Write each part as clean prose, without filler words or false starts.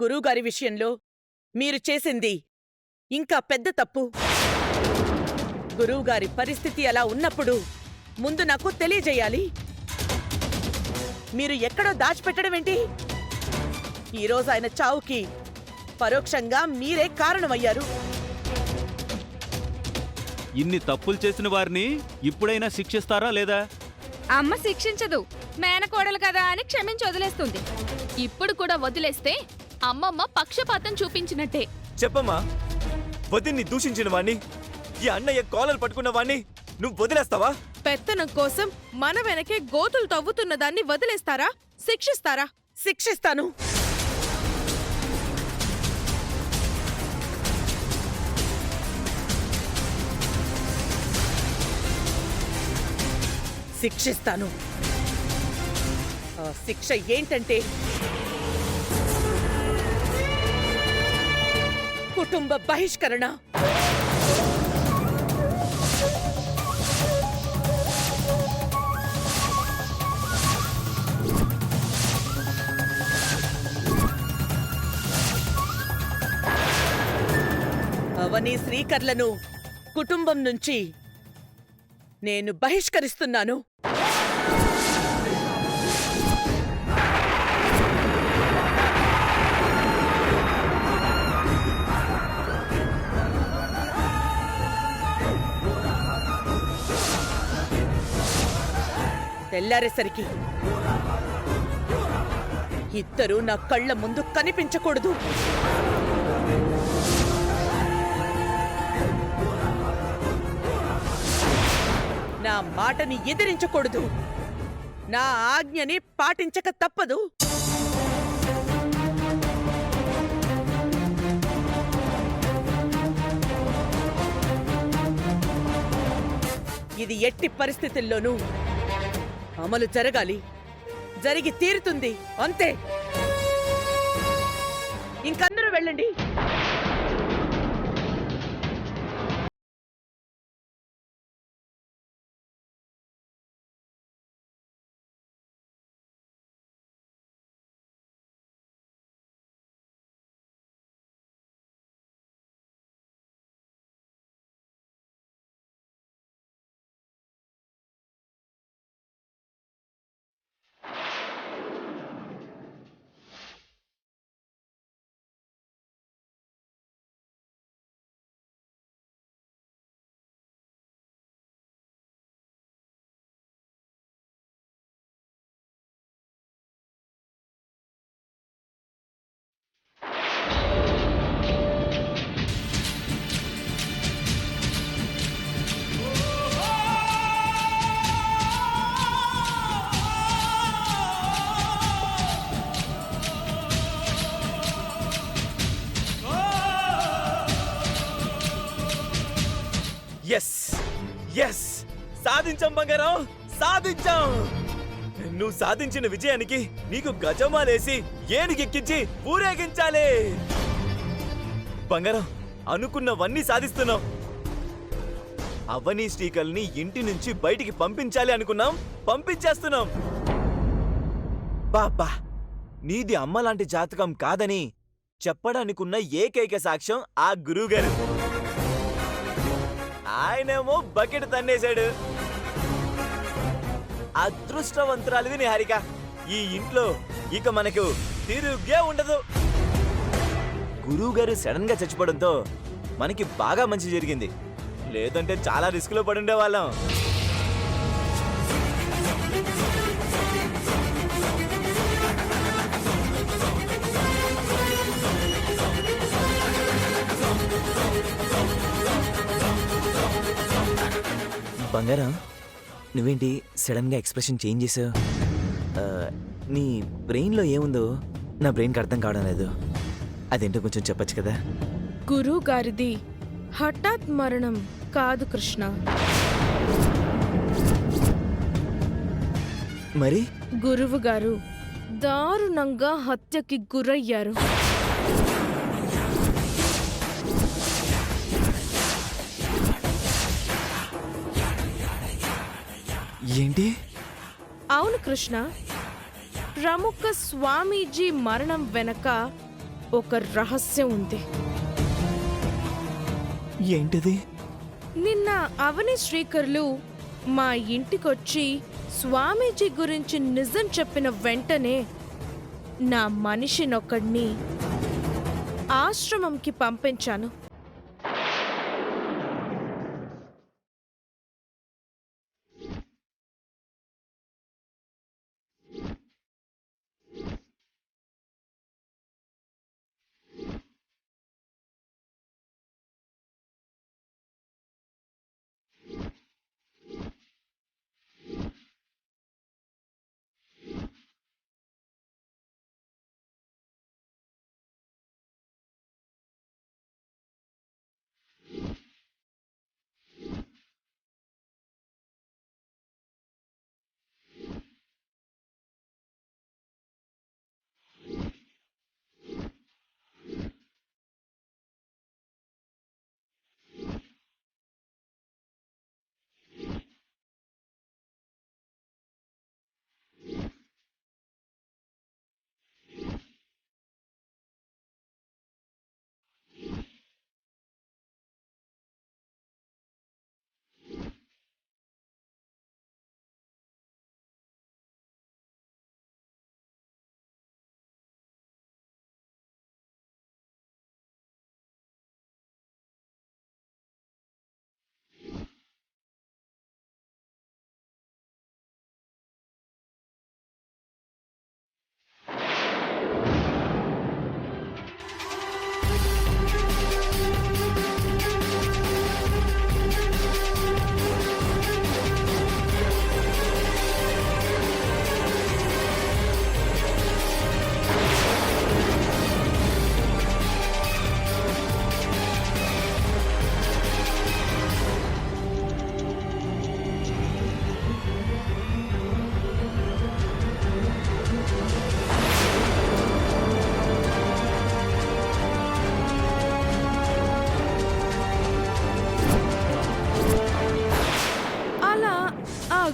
గురువుగారి విషయంలో మీరు చేసింది ఇంకా పెద్ద తప్పు. గురువుగారి పరిస్థితి అలా ఉన్నప్పుడు ముందు నాకు తెలియజేయాలి. మీరు ఎక్కడో దాచిపెట్టడమేంటి? ఈరోజు ఆయన చావుకి పరోక్షంగా మీరే కారణమయ్యారు. ఇన్ని తప్పులు చేసిన వారిని ఇప్పుడైనా శిక్షిస్తారా లేదా? అమ్మ శిక్షించదు, మేనకోడలు కదా అని క్షమించి వదిలేస్తుంది. ఇప్పుడు కూడా వదిలేస్తే అమ్మమ్మ పక్షపాతం చూపించినట్టే. చెప్పమ్మా, వదిన్ని దూషించిన వాణ్ణి, ఈ అన్నయ్య కాలర్ పట్టుకున్న వాణ్ణి నువ్వు వదిలేస్తావా? పెత్తనం కోసం మన వెనకే గోతులు తవ్వుతున్న దాన్ని వదిలేస్తారా? శిక్షిస్తారా? శిక్షిస్తాను. శిక్షిస్తాను. ఆ శిక్ష ఏంటంటే కుటుంబ బహిష్కరణ. అవని శ్రీకర్లను కుటుంబం నుంచి నేను బహిష్కరిస్తున్నాను. తెల్లారేసరికి ఇద్దరూ నా కళ్ళ ముందు కనిపించకూడదు. నా మాటని ఎదిరించకూడదు. నా ఆజ్ఞని పాటించక తప్పదు. ఇది ఎట్టి పరిస్థితుల్లోనూ అమలు జరగాలి. జరిగి తీరుతుంది, అంతే. ఇంకందరూ వెళ్ళండి. ఎస్ ఎస్, సాధించాం బంగారం, సాధించాం. నువ్వు సాధించిన విజయానికి నీకు గజమాలేసి ఏనుగెక్కించి ఊరేగించాలి. బంగారం, అనుకున్నవన్నీ సాధిస్తున్నాం. అవని శ్రీకల్ని ఇంటి నుంచి బయటికి పంపించాలి అనుకున్నాం, పంపించేస్తున్నాం. బాబా, నీది అమ్మలాంటి జాతకం కాదని చెప్పడానికున్న ఏకైక సాక్ష్యం ఆ గురువుగారు. ఆయనేమో బకెట్ తన్నేశాడు. అదృష్టవంతురాలివి నిహారిక. ఈ ఇంట్లో ఇక మనకు తిరుగే ఉండదు. గురువుగారు సడన్ గా చచ్చిపోవడంతో మనకి బాగా మంచి జరిగింది. లేదంటే చాలా రిస్క్ లో పడుండే వాళ్ళం. బంగారం, నువ్వేంటి సడన్ గా ఎక్స్ప్రెషన్ చేంజ్ చేసావు? నీ బ్రెయిన్లో ఏముందో నా బ్రెయిన్కి అర్థం కావడం లేదు. అదేంటో కొంచెం చెప్పచ్చు కదా? గురువు గారిది హఠాత్ మరణం కాదు కృష్ణ. మరి గురువు గారు దారుణంగా హత్యకి గురయ్యారు. ఏంటి? అవును కృష్ణ, ప్రముఖ స్వామీజీ మరణం వెనక ఒక రహస్యం ఉంది. ఏంటిది? నిన్న అవని శ్రీకర్లు మా ఇంటికొచ్చి స్వామీజీ గురించి నిజం చెప్పిన వెంటనే నా మనిషినొక్కడిని ఆశ్రమంకి పంపించాను.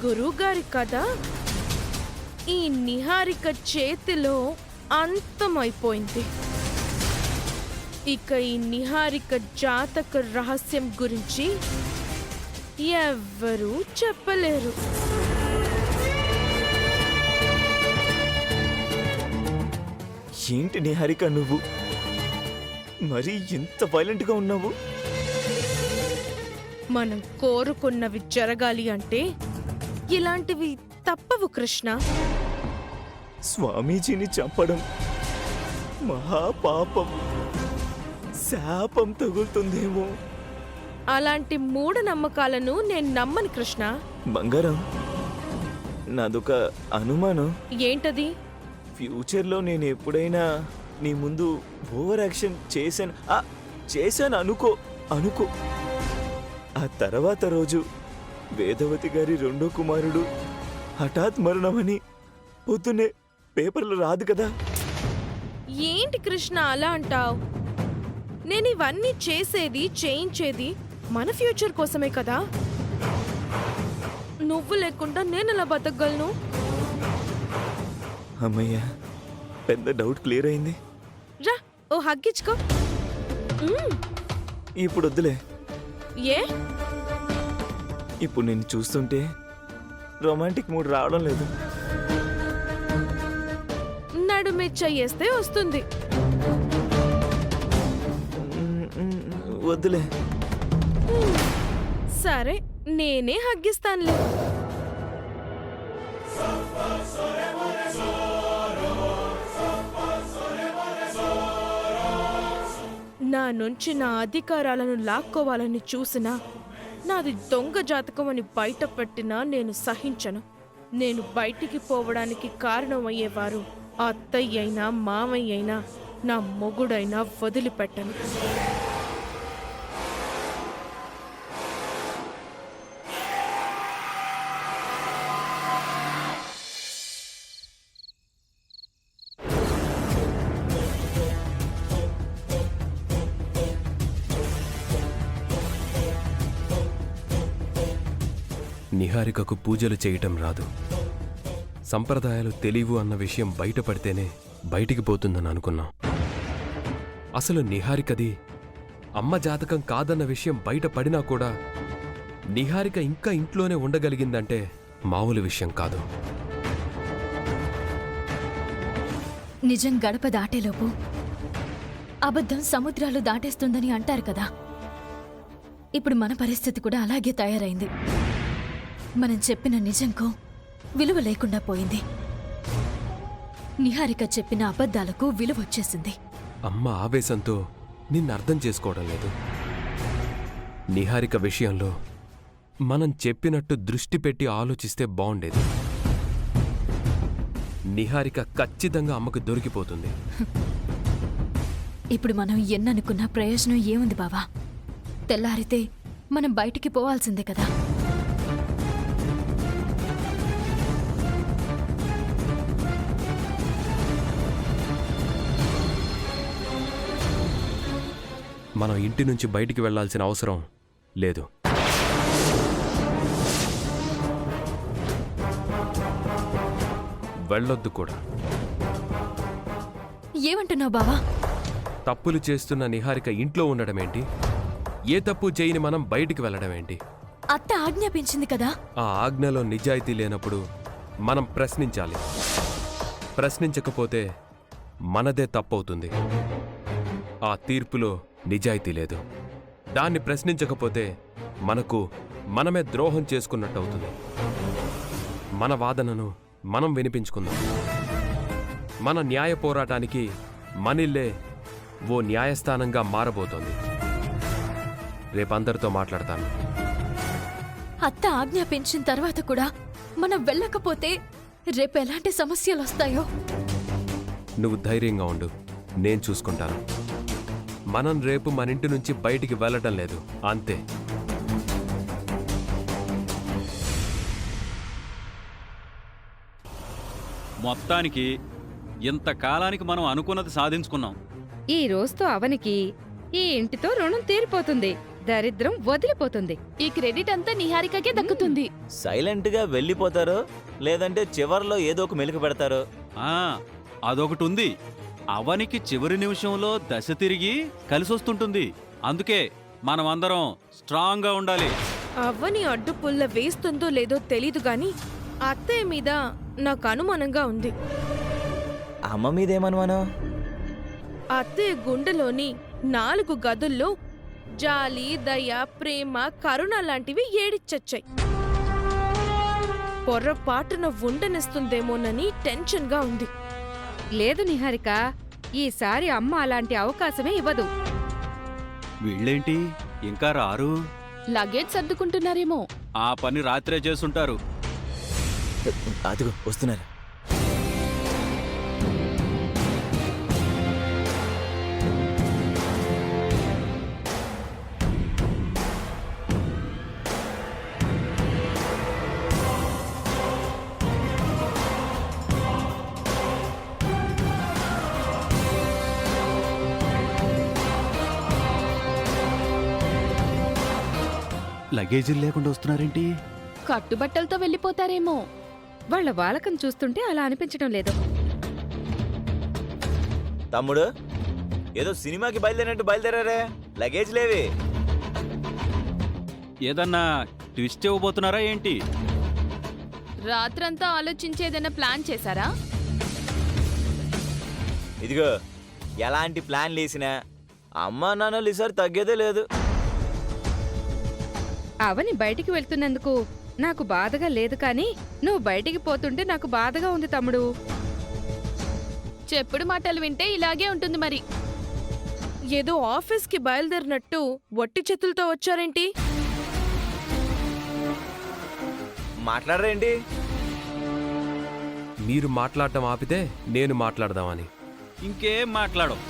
గురువుగారి కథ ఈ నిహారిక చేతిలో అంతమైపోయింది. ఇక ఈ నిహారిక జాతక రహస్యం గురించి ఎవ్వరూ చెప్పలేరు. ఏంటి నిహారిక నువ్వు మరి ఇంత వైలెంట్గా ఉన్నావు? మనం కోరుకున్నవి జరగాలి అంటే ఇలాంటివి తప్పవు కృష్ణ. స్వామీజీని చంపడం మహాపాపం, శాపం తగులుతుందేమో. అలాంటి మూఢనమ్మకాలను నేను నమ్మను కృష్ణ. బంగారం, నాదొక అనుమానం. ఏంటది? ఫ్యూచర్లో నేను ఎప్పుడైనా నీ ముందు ఓవర్ యాక్షన్ చేశాను అనుకో. ఆ తర్వాత రోజు వేదవతి గారి రెండో కుమారుడు హఠాత్ మరణమని పొద్దున్నే పేపర్లు రాదు కదా. ఏంటి కృష్ణ అలా అంటావ్? నేను ఇవన్నీ చేయించేది మన ఫ్యూచర్ కోసమే కదా. నువ్వు లేకుండా నేను ఎలా బతకగలను? అమ్మయ్యా, పెద్ద డౌట్ క్లియర్ అయింది. రా, ఓ హగ్గిచ్చుకో. ఇప్పుడు వద్దులే. ఏ? ఇప్పుడు నేను చూస్తుంటే రొమాంటిక్ మూడ్ రావడం లేదు. నడుమిచ్చేస్తే వస్తుంది. వద్దులే. సరే, నేనే హగ్గిస్తానులే. నా నుంచి నా అధికారాలను లాక్కోవాలని చూసినా, నాది దొంగ జాతకం అని బయట పెట్టినా నేను సహించను. నేను బయటికి పోవడానికి కారణమయ్యేవారు అత్తయ్య అయినా మామయ్య అయినా నా మొగుడైనా వదిలిపెట్టను. నిహారికకు పూజలు చేయటం రాదు. సంప్రదాయాలు తెలియవు అన్న విషయం బయటపడితేనే బయటికి పోతుందని అనుకున్నాం. అసలు నిహారికది అమ్మ జాతకం కాదన్న విషయం బయట పడినా కూడా నిహారిక ఇంకా ఇంట్లోనే ఉండగలిగిందంటే మామూలు విషయం కాదు. నిజం గడప దాటేలోపు అబద్ధం సముద్రాలు దాటేస్తుందని అంటారు కదా. ఇప్పుడు మన పరిస్థితి కూడా అలాగే తయారైంది. మనం చెప్పిన నిజంకు విలువ లేకుండా పోయింది. నిహారిక చెప్పిన అబద్ధాలకు విలువ వచ్చేసింది. అమ్మ ఆవేశంతో నిన్నర్థం చేసుకోవడం లేదు. నిహారిక విషయంలో మనం చెప్పినట్టు దృష్టి పెట్టి ఆలోచిస్తే బావుండేది. నిహారిక ఖచ్చితంగా అమ్మకు దొరికిపోతుంది. ఇప్పుడు మనం ఎన్ననుకున్నా ప్రయోజనం ఏముంది బావా? తెల్లారితే మనం బయటికి పోవాల్సిందే కదా. మనం ఇంటి నుంచి బయటికి వెళ్లాల్సిన అవసరం లేదు. వెళ్ళొద్దు కూడా. ఏమంటున్నావు బావా? తప్పులు చేస్తున్న నిహారిక ఇంట్లో ఉండడమేంటి? ఏ తప్పు చేయని మనం బయటికి వెళ్ళడమేంటి? అత్త ఆజ్ఞాపించింది కదా. ఆ ఆజ్ఞలో నిజాయితీ లేనప్పుడు మనం ప్రశ్నించాలి. ప్రశ్నించకపోతే మనదే తప్పవుతుంది. ఆ తీర్పులో నిజాయితీ లేదు. దాన్ని ప్రశ్నించకపోతే మనమే ద్రోహం చేసుకున్నట్టవుతుంది. మన వాదనను మనం వినిపించుకుందాం. మన న్యాయ పోరాటానికి మనిల్లే ఓ న్యాయస్థానంగా మారబోతోంది. రేపందరితో మాట్లాడతాను. అత్త ఆజ్ఞాపించిన తర్వాత కూడా మనం వెళ్ళకపోతే రేపు ఎలాంటి సమస్యలు వస్తాయో. నువ్వు ధైర్యంగా ఉండు, నేను చూసుకుంటాను. మనం రేపు మన ఇంటి నుంచి బయటికి వెళ్ళటం లేదు, అంతే. మొత్తానికి ఇంతకాలానికి మనం అనుకున్నది సాధించుకున్నాం. ఈ రోజుతో అవనికి ఈ ఇంటితో రుణం తీరిపోతుంది, దరిద్రం వదిలిపోతుంది. ఈ క్రెడిట్ అంతా నిహారికకే దక్కుతుంది. సైలెంట్గా వెళ్ళిపోతారు, లేదంటే చివర్లో ఏదో ఒక మెలిక పెడతారు. ఆ అదొకటి ఉంది. అవనికి చివరి నిమిషంలో దశ తిరిగి కలిసొస్తుంటుంది. అందుకే మనమందరం స్ట్రాంగ్గా ఉండాలి. అవ్వని అడ్డుపుల్ల వేస్తుందో లేదో తెలీదు గాని అత్తయ్య మీద నాకు అనుమానంగా ఉంది. అమ్మ మీదేమనుమానం? అత్తయ్య గుండెలోని 4 గదుల్లో జాలి, దయ, ప్రేమ, కరుణ లాంటివి ఏడిచచ్చాయి. పొర్రపాటున ఉండనిస్తుందేమోనని టెన్షన్గా ఉంది. లేదు నిహారిక, ఈసారి అమ్మ అలాంటి అవకాశమే ఇవ్వదు. వీళ్ళేంటి ఇంకా రారు? లగేజ్ సర్దుకుంటున్నారేమో. ఆ పని రాత్రే చేసుంటారు. అదిగో వస్తున్నారు. లగేజీలు లేకుండా వస్తున్నారేంటి? కట్టుబట్టలతో వెళ్ళిపోతారేమో. వాళ్ళ వాలకం చూస్తుంటే అలా అనిపించడం లేదు. తమ్ముడు, ఏదో సినిమాకి బయలుదేరినట్టు బయలుదేరారే, లగేజ్ లేవి. ఏదన్నా ట్విస్ట్ ఇవ్వబోతున్నారా ఏంటి? రాత్రంతా ఆలోచించేదైనా ప్లాన్ చేశారా? ఇదిగో, ఎలాంటి ప్లాన్ లేసినా అమ్మా నాన్నలు ఈసారి తగ్గేదే లేదు. అవని బయటికి వెళ్తున్నందుకు నాకు బాధగా లేదు, కానీ నువ్వు బయటికి పోతుంటే నాకు బాధగా ఉంది తమ్ముడు. చెప్పుడు మాటలు వింటే ఇలాగే ఉంటుంది మరి. ఏదో ఆఫీస్కి బయలుదేరినట్టు వట్టి చేతులతో వచ్చారేంటి? మాట్లాడరేంటి? మీరు మాట్లాడటం ఆపితే నేను మాట్లాడదామని. ఇంకేం మాట్లాడవు,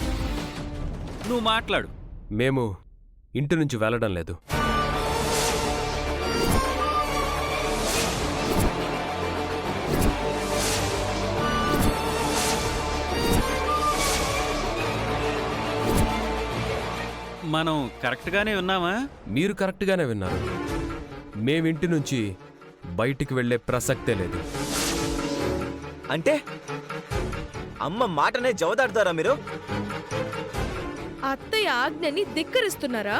నువ్వు మాట్లాడు. మేము ఇంటి నుంచి వెళ్ళడం లేదు. మనం కరెక్ట్గానే ఉన్నామా? మీరు కరెక్ట్గానే విన్నారు. మేమింటి నుంచి బయటికి వెళ్ళే ప్రసక్తే లేదు. అంటే అమ్మ మాటనే జవదాడతారా మీరు? అత్తయ్య ఆజ్ఞని ధిక్కరిస్తున్నారా?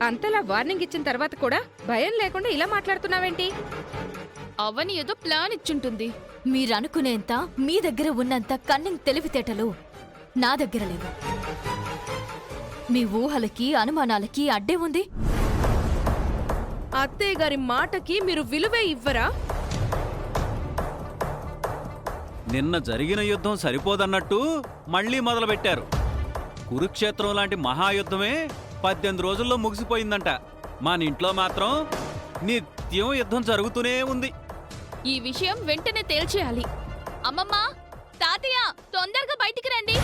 అంతలా వార్నింగ్ ఇచ్చిన తర్వాత కూడా భయం లేకుండా ఇలా మాట్లాడుతున్నావేంటి? అవని ఏదో ప్లాన్ ఇచ్చుంటుంది. మీరనుకునేంత మీ దగ్గర ఉన్నంత కన్నింగ్ తెలివితేటలు నా దగ్గర లేవు. మీ ఊహలకి అనుమానాలకి అడ్డే ఉంది. అత్తయ్య గారి మాటకి మీరు విలువే ఇవ్వరా? నిన్న జరిగిన యుద్ధం సరిపోదన్నట్టు మళ్ళీ మొదలుపెట్టారు. కురుక్షేత్రం లాంటి మహాయుద్ధమే 18 రోజుల్లో ముగిసిపోయిందంట. మన ఇంట్లో మాత్రం నిత్యం యుద్ధం జరుగుతూనే ఉంది. ఈ విషయం వెంటనే తేల్చేయాలి. అమ్మమ్మ, తాతయ్య, తొందరగా బయటికి రండి.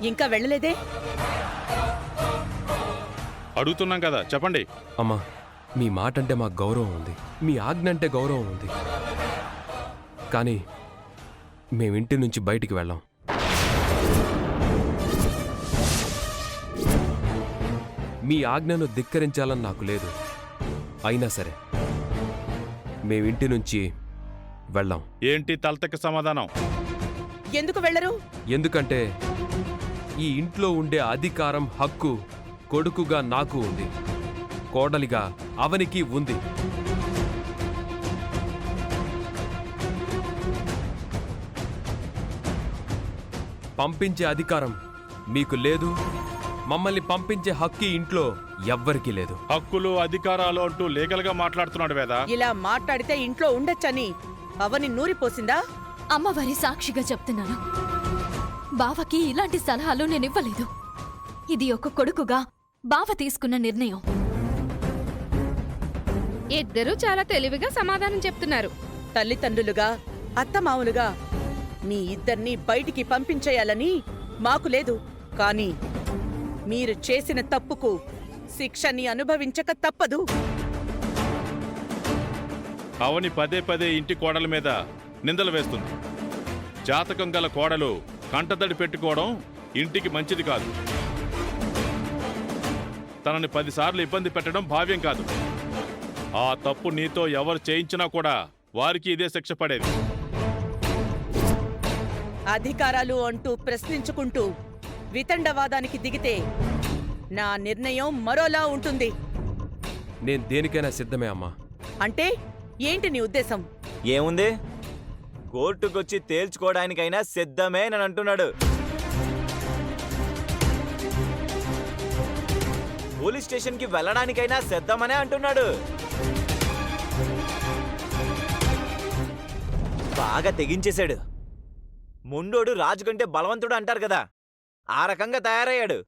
ఇంకా వెళ్ళలేదే? అడుగుతున్నాం కదా, చెప్పండి. అమ్మా, మీ మాట అంటే మాకు గౌరవం ఉంది, మీ ఆజ్ఞ అంటే గౌరవం ఉంది. కానీ మేమింటి నుంచి బయటికి వెళ్ళాం. మీ ఆజ్ఞను ధిక్కరించాలని నాకు లేదు. అయినా సరే మేమింటి నుంచి వెళ్ళాం. ఏంటి తలతెక్క సమాధానం? ఎందుకు వెళ్ళరు? ఎందుకంటే ఈ ఇంట్లో ఉండే అధికారం, హక్కు కొడుకుగా నాకు ఉంది, కోడలిగా అవనికి ఉంది. పంపించే అధికారం మీకు లేదు, మమ్మల్ని పంపించే హక్కు ఇంట్లో ఎవ్వరికీ లేదు. హక్కులు అధికారాలు అంటూ లీగల్ గా మాట్లాడుతున్నాడు వేదా. ఇలా మాట్లాడితే ఇంట్లో ఉండొచ్చని అవని నూరిపోసిందా? అమ్మవారి సాక్షిగా చెప్తున్నాను, బావకి ఇలాంటి సలహాలు నేనివ్వలేదు. ఇది ఒక కొడుకుగా బావ తీసుకున్న నిర్ణయం. ఇద్దరూ చాలా తెలివిగా సమాధానం చెప్తున్నారు. తల్లిదండ్రులుగా, అత్తమామలుగా మీ ఇద్దర్నీ బయటికి పంపించేయాలని మాకు లేదు. కానీ మీరు చేసిన తప్పుకు శిక్షని అనుభవించక తప్పదు. అవని పదే పదే ఇంటి కోడల మీద నిందలు వేస్తుంది. జాతకం గల కోడలు కంటతడి పెట్టుకోవడం ఇంటికి మంచిది కాదు. తనని 10 సార్లు ఇబ్బంది పెట్టడం భావ్యం కాదు. ఆ తప్పు నీతో ఎవరు చేయించినా కూడా వారికి ఇదే శిక్ష పడేది. అధికారాలు అంటూ ప్రశ్నించుకుంటూ వితండవాదానికి దిగితే నా నిర్ణయం మరోలా ఉంటుంది. నేను దేనికైనా సిద్ధమే అమ్మా. అంటే ఏంటి నీ ఉద్దేశం? ఏముంది, కోర్టుకొచ్చి తేల్చుకోవడానికైనా సిద్ధమేనని అంటున్నాడు. పోలీస్ స్టేషన్కి వెళ్ళడానికైనా సిద్ధమనే అంటున్నాడు. బాగా తెగించేశాడు. ముండోడు రాజు కంటే బలవంతుడు అంటారు కదా, ఆ రకంగా తయారయ్యాడు.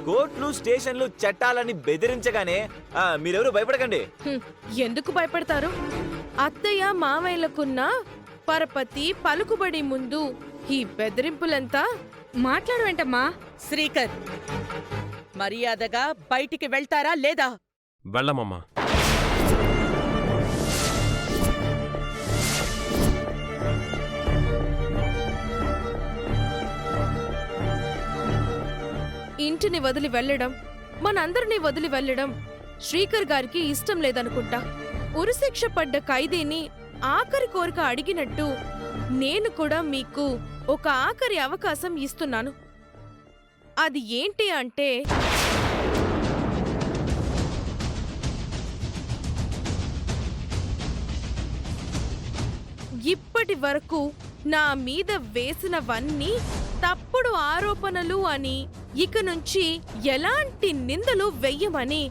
కోర్టులు, స్టేషన్లు, చట్టాలని బెదిరించగానే మీరెవరూ భయపడకండి. ఎందుకు భయపడతారు? అత్తయ్య మామయ్యలకున్న పరపతి పలుకుబడి ముందు ఈ బెదిరింపులంతా. మాట్లాడవేంటమ్మా? శ్రీకర్, మర్యాదగా బయటికి వెళ్తారా లేదా? వెళ్ళమమ్మా. ఇంటిని వదిలి వెళ్ళడం, మనందరినీ వదిలి వెళ్ళడం శ్రీకర్ గారికి ఇష్టం లేదనుకుంటా. ఉరిశిక్ష పడ్డ ఖైదీని ఆఖరి కోరిక అడిగినట్టు నేను కూడా మీకు ఒక ఆఖరి అవకాశం ఇస్తున్నాను. అది ఏంటి అంటే, ఇప్పటి వరకు నా మీద వేసినవన్నీ తప్పుడు ఆరోపణలు అని, ఇక నుంచి ఎలాంటి నిందలు వెయ్యమని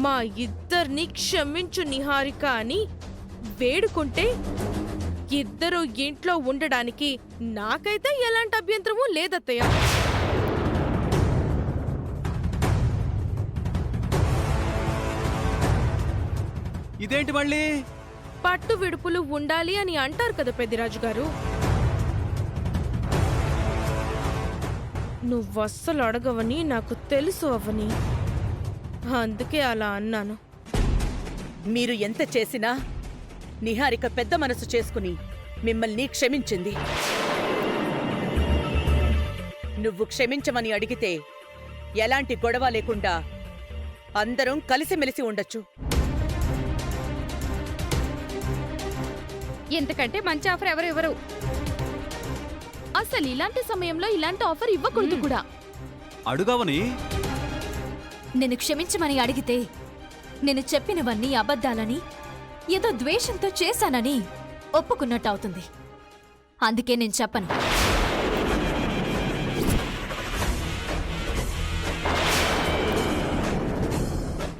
మా ఇద్దరిని క్షమించు నిహారిక అని వేడుకుంటే, ఇద్దరు ఇంట్లో ఉండడానికి నాకైతే ఎలాంటి అభ్యంతరమూ లేదత్తయ్య. ఇదేంటి మళ్ళీ? పట్టు విడుపులు ఉండాలి అని అంటారు కదా పెద్దిరాజు గారు. నువ్వస్సలు అడగవని నాకు తెలుసు అవని, అందుకే అలా అన్నాను. మీరు ఎంత చేసినా నిహారిక పెద్ద మనసు చేసుకుని మిమ్మల్ని క్షమించింది. నువ్వు క్షమించమని అడిగితే ఎలాంటి గొడవ లేకుండా అందరం కలిసిమెలిసి ఉండొచ్చు. ఎంతకంటే మంచి ఆఫర్ ఎవరు ఇవ్వరు. అసలు ఇలాంటి సమయంలో ఇలాంటి ఆఫర్ ఇవ్వకూడదు కూడా. అడుగవని. నేను క్షమించమని అడిగితే నేను చెప్పినవన్నీ అబద్ధాలని ఏదో ద్వేషంతో చేశానని ఒప్పుకున్నట్టు అవుతుంది. అందుకే నేను చెప్పను.